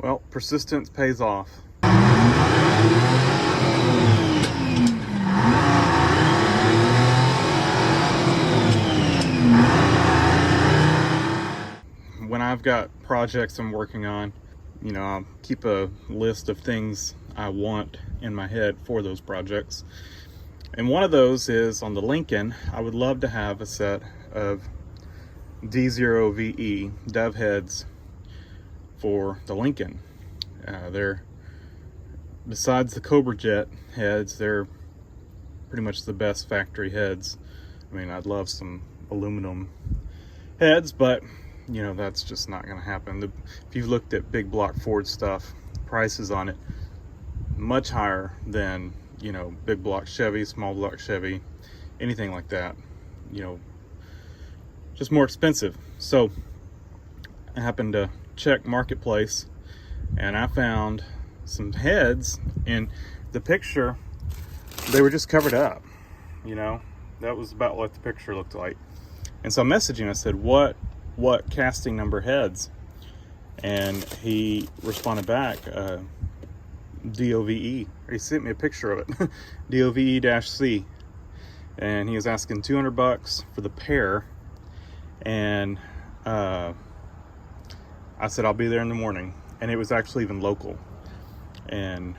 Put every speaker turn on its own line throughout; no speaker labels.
Well, persistence pays off. When I've got projects I'm working on, I'll keep a list of things I want in my head for those projects. And one of those is on the Lincoln. I would love to have a set of D0VE dove heads for the Lincoln. They're, besides the Cobra Jet heads, they're pretty much the best factory heads. I mean, I'd love some aluminum heads, but that's just not going to happen. If you've looked at big block Ford stuff, prices on it much higher than big block Chevy, small block Chevy, anything like that. Just more expensive. So I happened to check Marketplace, and I found some heads. In the picture, they were just covered up. That was about what the picture looked like. And so I'm messaging. I said, what casting number heads? And he responded back, DOVE. He sent me a picture of it, DOVE-C, and he was asking $200 for the pair. And I said, I'll be there in the morning. And it was actually even local. And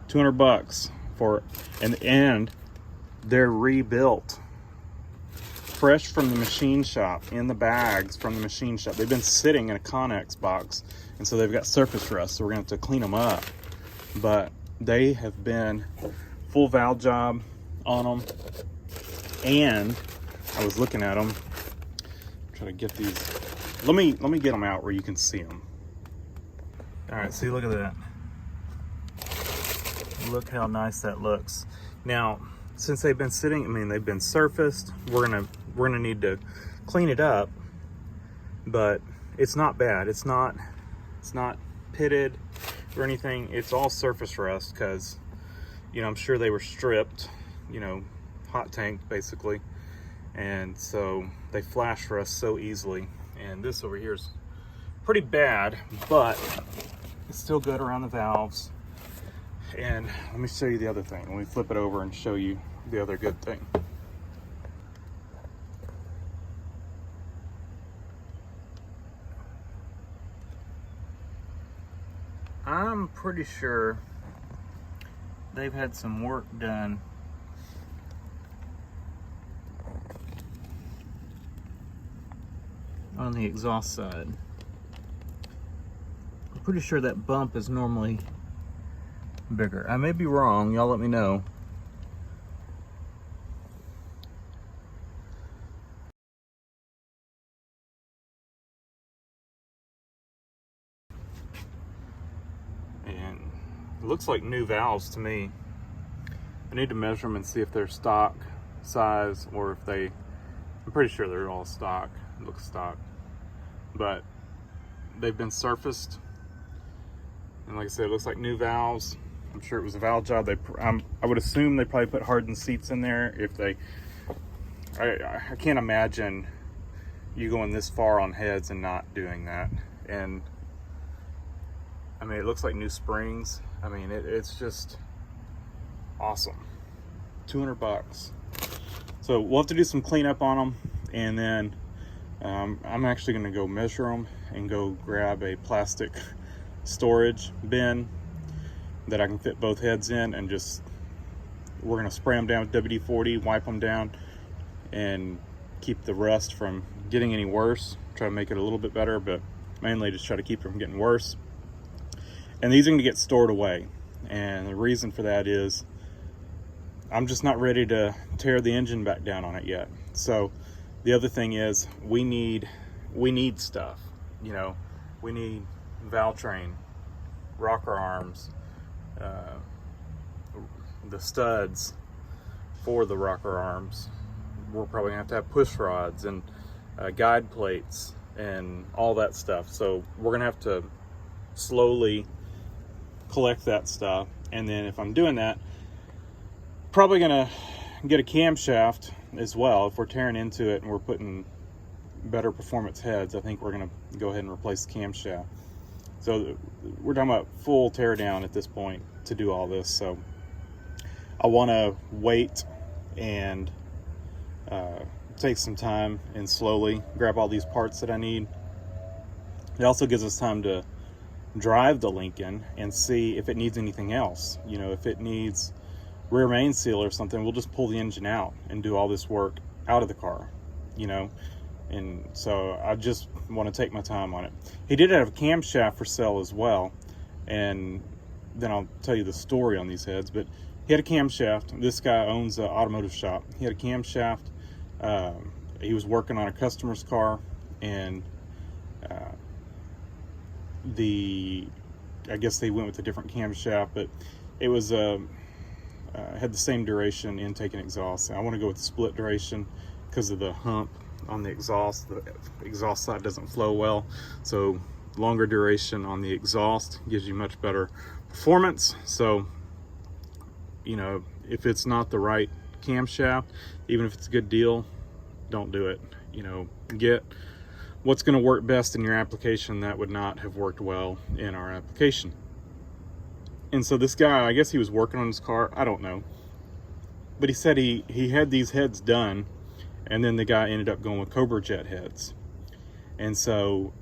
$200 for, and they're rebuilt, fresh from the machine shop, in the bags from the machine shop. They've been sitting in a Connex box, and so they've got surface rust, so we're gonna have to clean them up. But they have been full valve job on them, and I was looking at them, try to get these. Let me get them out where you can see them. All right, see, look at that. Look how nice that looks. Now, since they've been sitting, I mean, they've been surfaced. We're gonna need to clean it up, but it's not bad. It's not pitted or anything. It's all surface rust because, I'm sure they were stripped, hot tanked basically, and so they flash rust so easily. And this over here is pretty bad, but it's still good around the valves. And let me show you the other thing. Let me flip it over and show you the other good thing. I'm pretty sure they've had some work done on the exhaust side. I'm pretty sure that bump is normally bigger. I may be wrong, y'all let me know. And it looks like new valves to me. I need to measure them and see if they're stock size or if I'm pretty sure they're all stock. It looks stock. But they've been surfaced. And like I said, it looks like new valves. I'm sure it was a valve job. I would assume they probably put hardened seats in there. I can't imagine you going this far on heads and not doing that. And I mean, it looks like new springs. I mean, it's just awesome. $200. So we'll have to do some cleanup on them, and then I'm actually going to go measure them and go grab a plastic storage bin that I can fit both heads in, and we're going to spray them down with WD-40, wipe them down, and keep the rust from getting any worse. Try to make it a little bit better, but mainly just try to keep it from getting worse. And these are going to get stored away, and the reason for that is I'm just not ready to tear the engine back down on it yet. So the other thing is we need stuff. We need valve train, rocker arms, the studs for the rocker arms. We're probably gonna have to have push rods and guide plates and all that stuff. So we're gonna have to slowly collect that stuff. And then if I'm doing that, probably gonna get a camshaft as well. If we're tearing into it and we're putting better performance heads, I think we're gonna go ahead and replace the camshaft. So we're talking about full tear down at this point to do all this. So I want to wait and take some time and slowly grab all these parts that I need. It also gives us time to drive the Lincoln and see if it needs anything else. You know, if it needs rear main seal or something, we'll just pull the engine out and do all this work out of the car, you know. And so I just want to take my time on it. He did have a camshaft for sale as well, and then I'll tell you the story on these heads. But he had a camshaft. This guy owns an automotive shop. He had a camshaft. He was working on a customer's car, and I guess they went with a different camshaft, but it was had the same duration, intake and exhaust. I want to go with the split duration because of the hump on the exhaust. The exhaust side doesn't flow well, so longer duration on the exhaust gives you much better performance. So, you know, if it's not the right camshaft, even if it's a good deal, don't do it. You know, get what's going to work best in your application. That would not have worked well in our application. And so this guy, I guess he was working on his car, I don't know, but he said he had these heads done, and then the guy ended up going with Cobra Jet heads, and so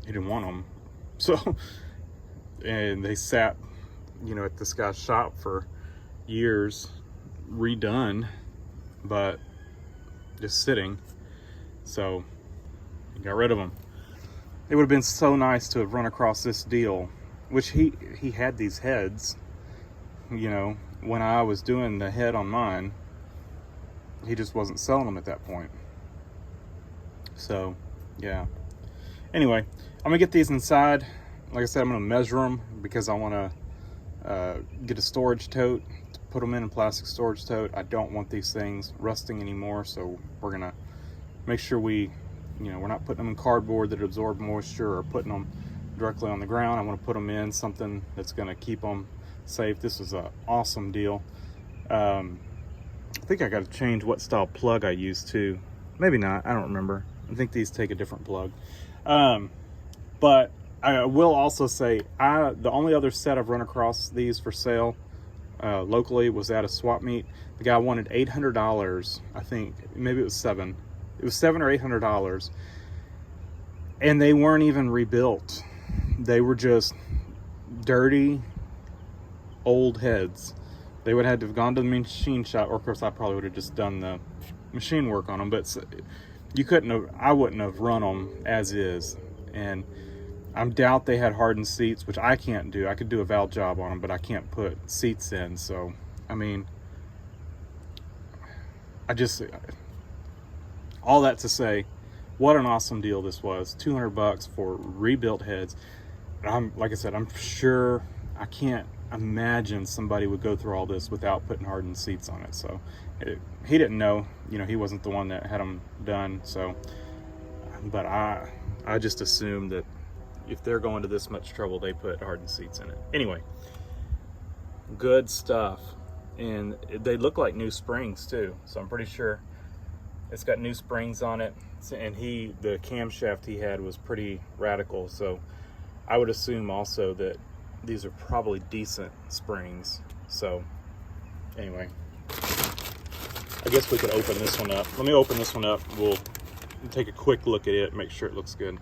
he didn't want them. So, and they sat, you know, at this guy's shop for years, redone, but just sitting. So he got rid of them. It would have been so nice to have run across this deal, which he had these heads, you know, when I was doing the head on mine. He just wasn't selling them at that point. So, yeah. Anyway, I'm gonna get these inside. Like I said, I'm gonna measure them because I want to get a storage tote to put them in a plastic storage tote. I don't want these things rusting anymore, so we're gonna make sure we're not putting them in cardboard that absorb moisture or putting them directly on the ground. I want to put them in something that's going to keep them safe. This is an awesome deal. I think I got to change what style plug I use too. Maybe not, I don't remember. I think these take a different plug. But I will also say, the only other set I've run across these for sale locally was at a swap meet. The guy wanted $800. I think maybe it was $700 or $800, and they weren't even rebuilt. They were just dirty old heads. They would have had to have gone to the machine shop, or of course I probably would have just done the machine work on them, but I wouldn't have run them as is. And I doubt they had hardened seats, which I can't do. I could do a valve job on them, but I can't put seats in. So, I mean, all that to say, what an awesome deal this was. $200 for rebuilt heads. And like I said, I'm sure, I can't imagine somebody would go through all this without putting hardened seats on it. So he didn't know, you know, he wasn't the one that had them done. So, but I just assumed that if they're going to this much trouble, they put hardened seats in it. Anyway, good stuff. And they look like new springs too. So I'm pretty sure it's got new springs on it. And the camshaft he had was pretty radical. So I would assume also that these are probably decent springs. So anyway, I guess we could open this one up. Let me open this one up. We'll take a quick look at it, make sure it looks good.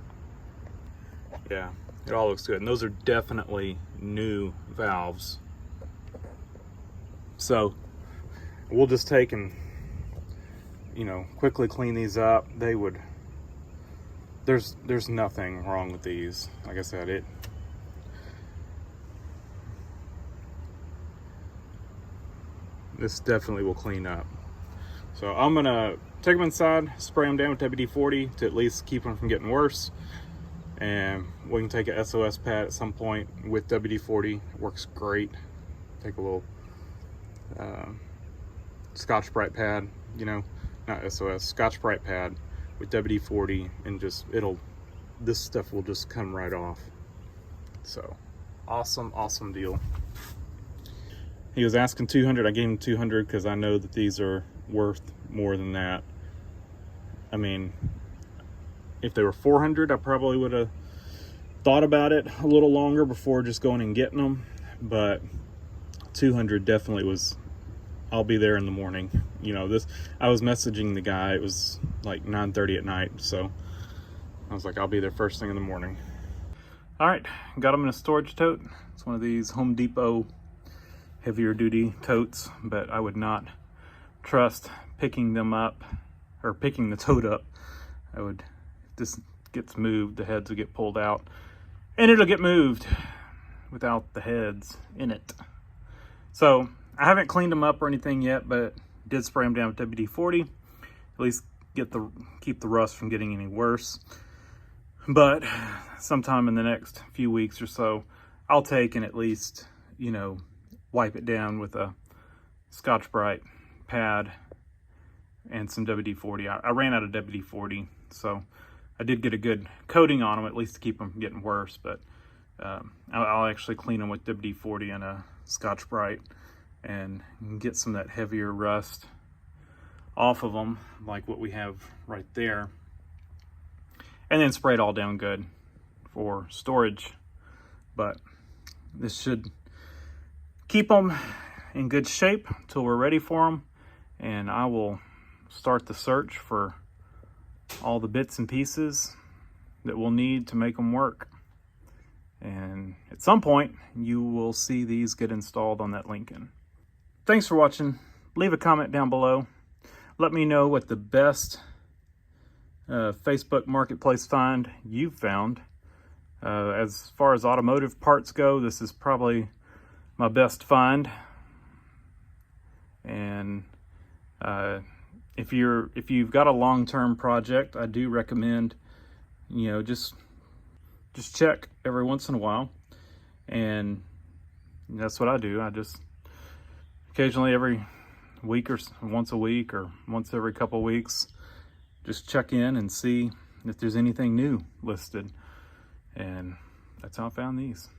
Yeah, it all looks good. And those are definitely new valves. So we'll just take and, you know, quickly clean these up. There's nothing wrong with these. Like I said, this definitely will clean up. So I'm gonna take them inside, spray them down with WD-40 to at least keep them from getting worse. And we can take a SOS pad at some point with WD-40. It works great. Take a little Scotch-Brite pad, you know, not SOS, Scotch-Brite pad with WD-40, and just this stuff will just come right off. So awesome deal. He was asking $200. I gave him $200 because I know that these are worth more than that. I mean, if they were $400, I probably would have thought about it a little longer before just going and getting them, but 200 definitely was, I'll be there in the morning. You know, I was messaging the guy, it was like 9:30 at night, so I was like, I'll be there first thing in the morning. All right, got them in a storage tote. It's one of these Home Depot heavier duty totes, but I would not trust picking them up or picking the tote up. If this gets moved, the heads will get pulled out and it'll get moved without the heads in it. So I haven't cleaned them up or anything yet, but did spray them down with WD-40, at least keep the rust from getting any worse. But sometime in the next few weeks or so, I'll take and at least, you know, wipe it down with a Scotch-Brite pad and some WD-40. I ran out of WD-40, so I did get a good coating on them, at least to keep them from getting worse. But I'll actually clean them with WD-40 and a Scotch-Brite and get some of that heavier rust off of them, like what we have right there, and then spray it all down good for storage. But this should keep them in good shape until we're ready for them, and I will start the search for all the bits and pieces that we'll need to make them work. And at some point you will see these get installed on that Lincoln. Thanks for watching. Leave a comment down below. Let me know what the best Facebook Marketplace find you've found. As far as automotive parts go, this is probably my best find. And if you've got a long-term project, I do recommend, you know, just check every once in a while. And that's what I do. I just occasionally, every week or once a week or once every couple of weeks, just check in and see if there's anything new listed. And that's how I found these.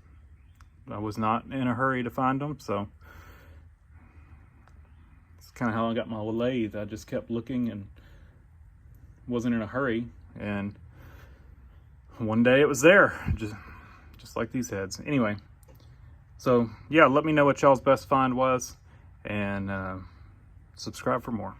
I was not in a hurry to find them, so it's kind of how I got my lathe. I just kept looking and wasn't in a hurry, and one day it was there, just like these heads. Anyway, so yeah, let me know what y'all's best find was, and subscribe for more.